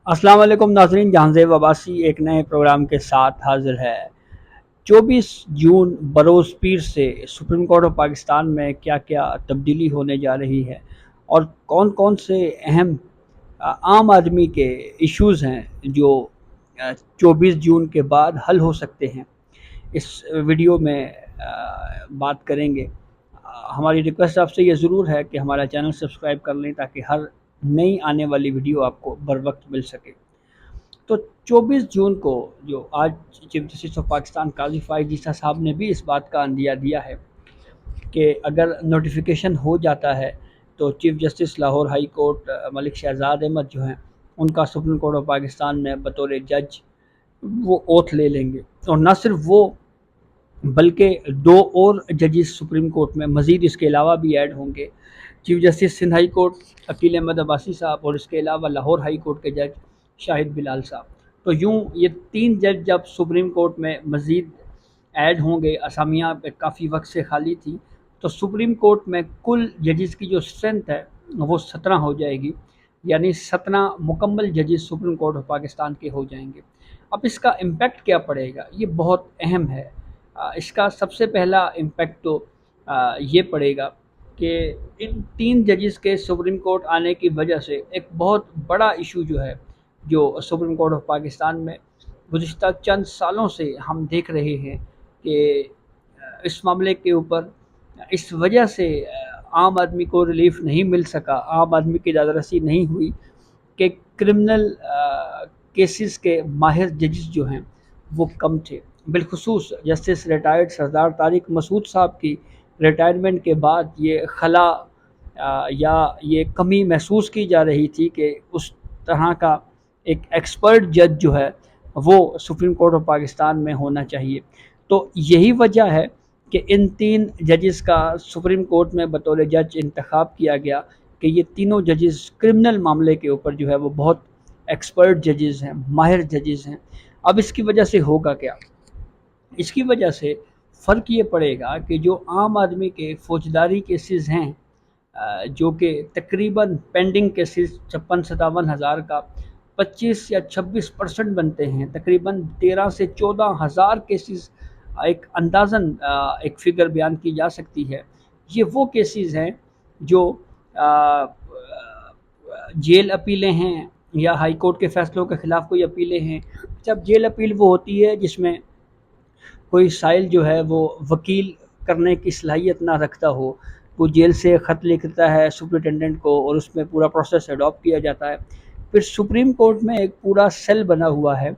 السلام علیکم ناظرین، جہانزیب عباسی ایک نئے پروگرام کے ساتھ حاضر ہے۔ 24 جون بروز پیر سے سپریم کورٹ آف پاکستان میں کیا کیا تبدیلی ہونے جا رہی ہے اور کون کون سے اہم عام آدمی کے ایشوز ہیں جو 24 جون کے بعد حل ہو سکتے ہیں، اس ویڈیو میں بات کریں گے۔ ہماری ریکویسٹ آپ سے یہ ضرور ہے کہ ہمارا چینل سبسکرائب کر لیں تاکہ ہر نئی آنے والی ویڈیو آپ کو بر وقت مل سکے۔ تو 24 جون کو جو آج چیف جسٹس آف پاکستان قاضی فائز عیسیٰ صاحب نے بھی اس بات کا عندیہ دیا ہے کہ اگر نوٹیفیکیشن ہو جاتا ہے تو chief justice Lahore high court Malik Shahzad Ahmed جو ہیں ان کا سپریم کورٹ آف پاکستان میں بطور جج وہ اوتھ لے لیں گے، اور نہ صرف وہ بلکہ 2 اور ججز سپریم کورٹ میں مزید اس کے علاوہ بھی ایڈ ہوں گے۔ Chief justice Sindh high court Aqeel Ahmed Abbasi صاحب اور اس کے علاوہ لاہور ہائی کورٹ کے جج شاہد بلال صاحب، تو یوں یہ 3 جج جب سپریم کورٹ میں مزید ایڈ ہوں گے، اسامیاں کافی وقت سے خالی تھی، تو سپریم کورٹ میں کل ججز کی جو اسٹرینتھ ہے وہ 17 ہو جائے گی، یعنی 17 مکمل ججز سپریم کورٹ آف پاکستان کے ہو جائیں گے۔ اب اس کا امپیکٹ کیا پڑے گا، یہ بہت اہم ہے۔ اس کا سب سے پہلا امپیکٹ تو یہ پڑے گا کہ ان 3 ججز کے سپریم کورٹ آنے کی وجہ سے ایک بہت بڑا ایشو جو ہے جو سپریم کورٹ آف پاکستان میں گزشتہ چند سالوں سے ہم دیکھ رہے ہیں کہ اس معاملے کے اوپر اس وجہ سے عام آدمی کو ریلیف نہیں مل سکا، عام آدمی کی داد رسی نہیں ہوئی کہ کرمنل کیسز کے ماہر ججز جو ہیں وہ کم تھے۔ بالخصوص جسٹس ریٹائرڈ سردار طارق مسعود صاحب کی ریٹائرمنٹ کے بعد یہ خلا یا یہ کمی محسوس کی جا رہی تھی کہ اس طرح کا ایک ایکسپرٹ جج جو ہے وہ سپریم کورٹ آف پاکستان میں ہونا چاہیے۔ تو یہی وجہ ہے کہ ان 3 ججز کا سپریم کورٹ میں بطور جج انتخاب کیا گیا کہ یہ تینوں ججز کرمنل معاملے کے اوپر جو ہے وہ بہت ایکسپرٹ ججز ہیں، ماہر ججز ہیں۔ اب اس کی وجہ سے ہوگا کیا؟ اس کی وجہ سے فرق یہ پڑے گا کہ جو عام آدمی کے فوجداری کیسز ہیں جو کہ تقریباً پینڈنگ کیسز 56-57 ہزار کا 25 یا 26% بنتے ہیں، تقریباً 13 سے 14 ہزار کیسز ایک اندازاً ایک فگر بیان کی جا سکتی ہے۔ یہ وہ کیسز ہیں جو جیل اپیلیں ہیں یا ہائی کورٹ کے فیصلوں کے خلاف کوئی اپیلیں ہیں۔ جب جیل اپیل وہ ہوتی ہے جس میں کوئی سائل جو ہے وہ وکیل کرنے کی صلاحیت نہ رکھتا ہو، وہ جیل سے خط لکھتا ہے سپرنٹینڈنٹ کو اور اس میں پورا پروسیس اڈاپٹ کیا جاتا ہے۔ پھر سپریم کورٹ میں ایک پورا سیل بنا ہوا ہے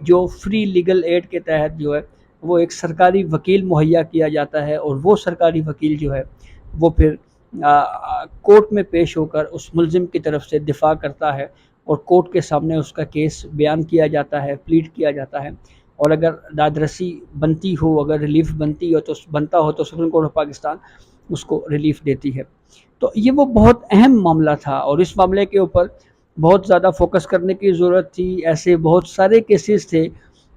جو فری لیگل ایڈ کے تحت جو ہے وہ ایک سرکاری وکیل مہیا کیا جاتا ہے، اور وہ سرکاری وکیل جو ہے وہ پھر کورٹ میں پیش ہو کر اس ملزم کی طرف سے دفاع کرتا ہے اور کورٹ کے سامنے اس کا کیس بیان کیا جاتا ہے، پلیڈ کیا جاتا ہے، اور اگر داد رسی بنتی ہو، اگر ریلیف بنتا ہو تو سپریم کورٹ آف پاکستان اس کو ریلیف دیتی ہے۔ تو یہ وہ بہت اہم معاملہ تھا اور اس معاملے کے اوپر بہت زیادہ فوکس کرنے کی ضرورت تھی۔ ایسے بہت سارے کیسز تھے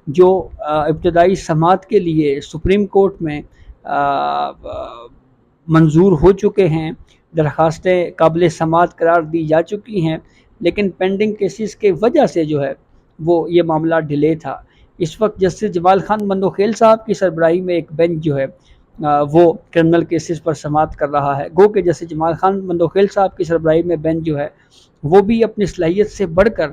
جو ابتدائی سماعت کے لیے سپریم کورٹ میں منظور ہو چکے ہیں، درخواستیں قابل سماعت قرار دی جا چکی ہیں، لیکن پینڈنگ کیسز کے وجہ سے جو ہے وہ یہ معاملہ ڈیلے تھا۔ اس وقت جسٹس جمال خان مندوخیل صاحب کی سربراہی میں ایک بینچ جو ہے وہ کرمنل کیسز پر سماعت کر رہا ہے، گو کہ جسٹس جمال خان مندوخیل صاحب کی سربراہی میں بینچ جو ہے وہ بھی اپنی صلاحیت سے بڑھ کر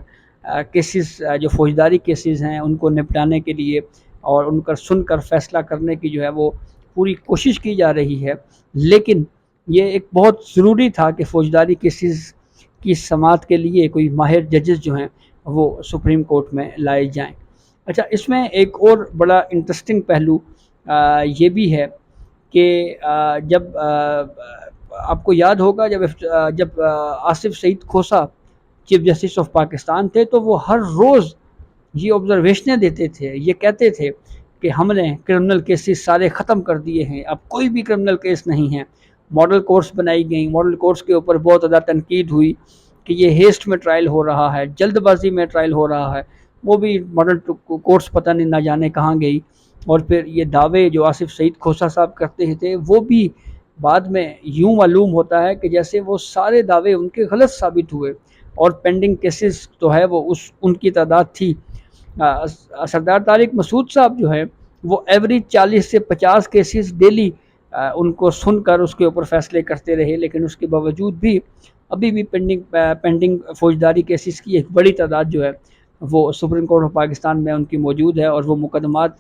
کیسز جو فوجداری کیسز ہیں ان کو نپٹانے کے لیے اور ان کا سن کر فیصلہ کرنے کی جو ہے وہ پوری کوشش کی جا رہی ہے، لیکن یہ ایک بہت ضروری تھا کہ فوجداری کیسز کی سماعت کے لیے کوئی ماہر ججز جو ہیں وہ سپریم کورٹ میں لائے جائیں۔ اچھا، اس میں ایک اور بڑا انٹرسٹنگ پہلو یہ بھی ہے کہ جب آپ کو یاد ہوگا جب Asif Saeed Khosa chief justice of Pakistan تھے تو وہ ہر روز یہ آبزرویشنیں دیتے تھے، یہ کہتے تھے کہ ہم نے کرمنل کیسز سارے ختم کر دیے ہیں، اب کوئی بھی کرمنل کیس نہیں ہے۔ ماڈل کورٹس بنائی گئیں، ماڈل کورٹس کے اوپر بہت زیادہ تنقید ہوئی کہ یہ ہیسٹ میں ٹرائل ہو رہا ہے، جلد بازی میں ٹرائل ہو رہا ہے، وہ بھی ماڈل کورٹس پتہ نہیں نہ جانے کہاں گئی، اور پھر یہ دعوے جو آصف سعید کھوسہ صاحب کرتے تھے وہ بھی بعد میں یوں معلوم ہوتا ہے کہ جیسے وہ سارے دعوے ان کے غلط ثابت ہوئے۔ اور پینڈنگ کیسز تو ہے وہ ان کی تعداد تھی، سردار طارق مسعود صاحب جو ہے وہ ایوریج 40 سے 50 کیسز ڈیلی ان کو سن کر اس کے اوپر فیصلے کرتے رہے، لیکن اس کے باوجود بھی ابھی بھی پینڈنگ فوجداری کیسز کی ایک بڑی تعداد جو ہے وہ سپریم کورٹ آف پاکستان میں ان کی موجود ہے، اور وہ مقدمات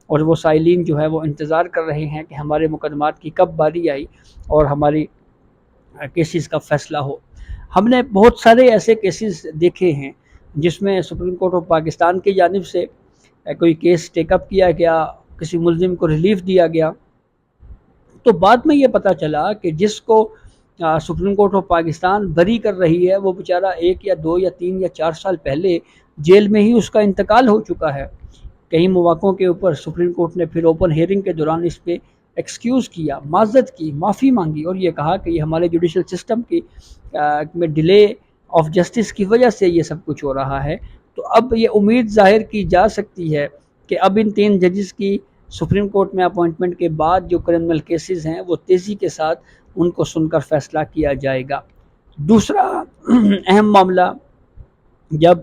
اور وہ سائلین جو ہے وہ انتظار کر رہے ہیں کہ ہمارے مقدمات کی کب باری آئی اور ہماری کیسز کا فیصلہ ہو۔ ہم نے بہت سارے ایسے کیسز دیکھے ہیں جس میں سپریم کورٹ آف پاکستان کی جانب سے کوئی کیس ٹیک اپ کیا گیا، کسی ملزم کو ریلیف دیا گیا، تو بعد میں یہ پتہ چلا کہ جس کو سپریم کورٹ آف پاکستان بری کر رہی ہے وہ بیچارہ 1 یا 2 یا 3 یا 4 سال پہلے جیل میں ہی اس کا انتقال ہو چکا ہے۔ کئی مواقعوں کے اوپر سپریم کورٹ نے پھر اوپن ہیئرنگ کے دوران اس پہ ایکسکیوز کیا، معذرت کی، معافی مانگی، اور یہ کہا کہ یہ ہمارے جوڈیشل سسٹم کی میں ڈیلے آف جسٹس کی وجہ سے یہ سب کچھ ہو رہا ہے۔ تو اب یہ امید ظاہر کی جا سکتی ہے کہ اب ان 3 ججز کی سپریم کورٹ میں اپوائنٹمنٹ کے بعد جو کرمنل کیسز ہیں وہ تیزی کے ساتھ ان کو سن کر فیصلہ کیا جائے گا۔ دوسرا اہم معاملہ، جب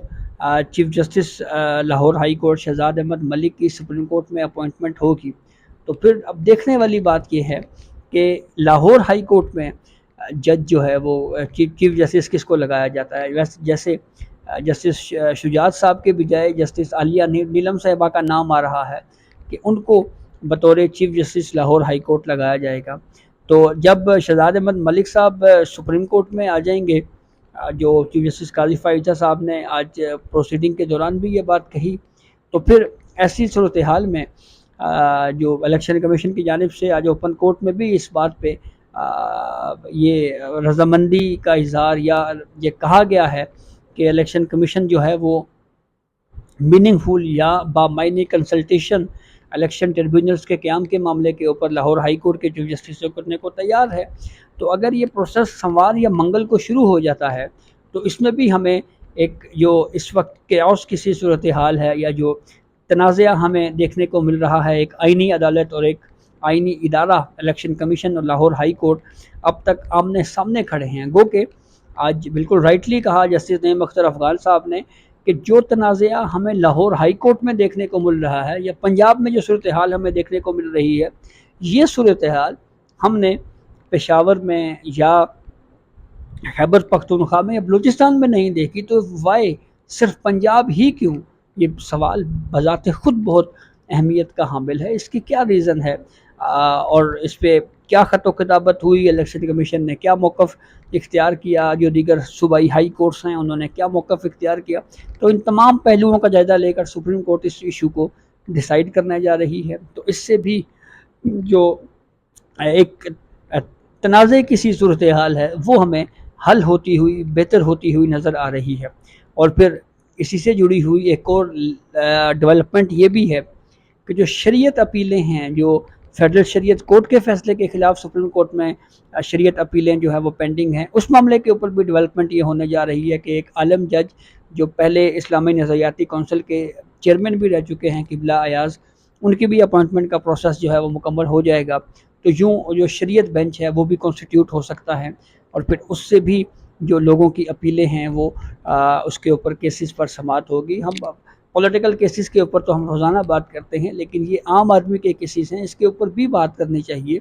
chief justice Lahore high court Shahzad Ahmed Malik کی سپریم کورٹ میں اپوائنٹمنٹ ہوگی تو پھر اب دیکھنے والی بات یہ ہے کہ لاہور ہائی کورٹ میں جج جو ہے وہ چیف جسٹس کس کو لگایا جاتا ہے۔ جیسے جسٹس شجاعت صاحب کے بجائے جسٹس عالیہ نیلم صاحبہ کا نام آ رہا ہے کہ ان کو بطور chief justice Lahore high court لگایا جائے گا۔ تو جب شہزاد احمد ملک صاحب سپریم کورٹ میں آ جائیں گے، جو چیف جسٹس قاضی فائزہ صاحب نے آج پروسیڈنگ کے دوران بھی یہ بات کہی، تو پھر ایسی صورتحال میں جو الیکشن کمیشن کی جانب سے آج اوپن کورٹ میں بھی اس بات پہ یہ رضامندی کا اظہار یا یہ کہا گیا ہے کہ الیکشن کمیشن جو ہے وہ میننگ فل یا بامعنی کنسلٹیشن الیکشن ٹریبیونلز کے قیام کے معاملے کے اوپر لاہور ہائی کورٹ کے چیف جسٹس سے کرنے کو تیار ہے۔ تو اگر یہ پروسیس سوموار یا منگل کو شروع ہو جاتا ہے تو اس میں بھی ہمیں ایک جو اس وقت کیوس کسی صورتحال ہے یا جو تنازعہ ہمیں دیکھنے کو مل رہا ہے، ایک آئینی عدالت اور ایک آئینی ادارہ الیکشن کمیشن اور لاہور ہائی کورٹ اب تک آمنے سامنے کھڑے ہیں۔ گو کہ آج بالکل رائٹلی کہا جسٹس نعیم اختر افغان صاحب نے کہ جو تنازعہ ہمیں لاہور ہائی کورٹ میں دیکھنے کو مل رہا ہے یا پنجاب میں جو صورتحال ہمیں دیکھنے کو مل رہی ہے، یہ صورتحال ہم نے پشاور میں یا خیبر پختونخوا میں یا بلوچستان میں نہیں دیکھی، تو وائی صرف پنجاب ہی کیوں؟ یہ سوال بذات خود بہت اہمیت کا حامل ہے۔ اس کی کیا ریزن ہے اور اس پہ کیا خط و کتابت ہوئی، الیکشن کمیشن نے کیا موقف اختیار کیا، جو دیگر صوبائی ہائی کورٹس ہیں انہوں نے کیا موقف اختیار کیا؟ تو ان تمام پہلوؤں کا جائزہ لے کر سپریم کورٹ اس ایشو کو ڈیسائیڈ کرنے جا رہی ہے۔ تو اس سے بھی جو ایک تنازع کسی صورتحال ہے وہ ہمیں حل ہوتی ہوئی، بہتر ہوتی ہوئی نظر آ رہی ہے۔ اور پھر اسی سے جڑی ہوئی ایک اور ڈیولپمنٹ یہ بھی ہے کہ جو شریعت اپیلیں ہیں، جو فیڈرل شریعت کورٹ کے فیصلے کے خلاف سپریم کورٹ میں شریعت اپیلیں جو ہے وہ پینڈنگ ہیں، اس معاملے کے اوپر بھی ڈیولپمنٹ یہ ہونے جا رہی ہے کہ ایک عالم جج جو پہلے اسلامی نظریاتی کونسل کے چیئرمین بھی رہ چکے ہیں قبلہ ایاز، ان کی بھی اپوائنٹمنٹ کا پروسیس جو ہے وہ مکمل ہو جائے گا۔ تو یوں جو شریعت بینچ ہے وہ بھی کانسٹیٹیوٹ ہو سکتا ہے، اور پھر اس سے بھی جو لوگوں کی اپیلیں ہیں وہ اس کے اوپر کیسز پر سماعت ہوگی۔ ہم پولیٹیکل کیسز کے اوپر تو ہم روزانہ بات کرتے ہیں، لیکن یہ عام آدمی کے کیسز ہیں، اس کے اوپر بھی بات کرنی چاہیے۔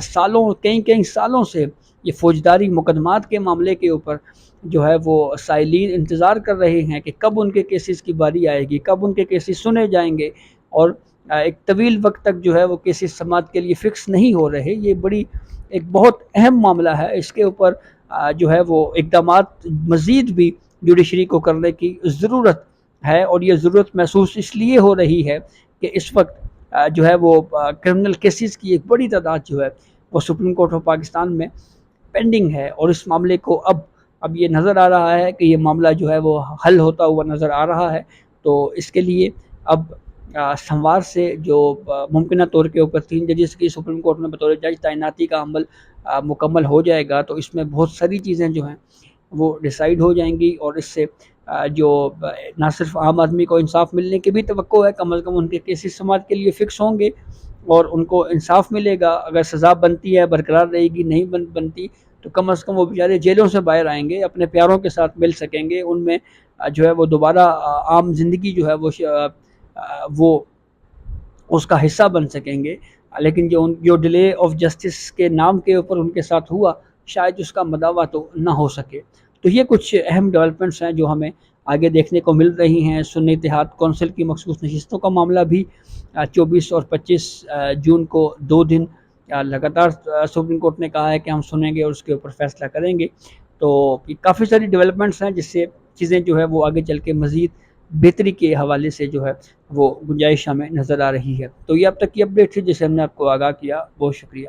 سالوں کئی سالوں سے یہ فوجداری مقدمات کے معاملے کے اوپر جو ہے وہ سائلین انتظار کر رہے ہیں کہ کب ان کے کیسز کی باری آئے گی، کب ان کے کیسز سنے جائیں گے، اور ایک طویل وقت تک جو ہے وہ کیسز سماعت کے لیے فکس نہیں ہو رہے۔ یہ بڑی ایک بہت اہم معاملہ ہے، اس کے اوپر جو ہے وہ اقدامات مزید بھی جوڈیشری کو کرنے کی ضرورت ہے، اور یہ ضرورت محسوس اس لیے ہو رہی ہے کہ اس وقت جو ہے وہ کرمنل کیسز کی ایک بڑی تعداد جو ہے وہ سپریم کورٹ آف پاکستان میں پینڈنگ ہے، اور اس معاملے کو اب یہ نظر آ رہا ہے کہ یہ معاملہ جو ہے وہ حل ہوتا ہوا نظر آ رہا ہے۔ تو اس کے لیے اب سوموار سے جو ممکنہ طور کے اوپر 3 ججز کی سپریم کورٹ میں بطور جج تعیناتی کا عمل مکمل ہو جائے گا، تو اس میں بہت ساری چیزیں جو ہیں وہ ڈیسائیڈ ہو جائیں گی، اور اس سے جو نہ صرف عام آدمی کو انصاف ملنے کی بھی توقع ہے، کم از کم ان کے کیسز سماعت کے لیے فکس ہوں گے اور ان کو انصاف ملے گا۔ اگر سزا بنتی ہے برقرار رہے گی، نہیں بنتی تو کم از کم وہ بیچارے جیلوں سے باہر آئیں گے، اپنے پیاروں کے ساتھ مل سکیں گے، ان میں جو ہے وہ دوبارہ عام زندگی جو ہے وہ اس کا حصہ بن سکیں گے۔ لیکن جو ڈیلے آف جسٹس کے نام کے اوپر ان کے ساتھ ہوا، شاید اس کا مداوع تو نہ ہو سکے۔ تو یہ کچھ اہم ڈیولپمنٹس ہیں جو ہمیں آگے دیکھنے کو مل رہی ہیں۔ سنی اتحاد کونسل کی مخصوص نشستوں کا معاملہ بھی 24 اور 25 جون کو 2 دن لگاتار سپریم کورٹ نے کہا ہے کہ ہم سنیں گے اور اس کے اوپر فیصلہ کریں گے۔ تو کافی ساری ڈیولپمنٹس ہیں جس سے چیزیں جو ہے وہ آگے چل کے مزید بہتری کے حوالے سے جو ہے وہ گنجائش ہمیں نظر آ رہی ہے۔ تو یہ اب تک کی اپڈیٹ تھی جسے ہم نے آپ کو آگاہ کیا، بہت شکریہ۔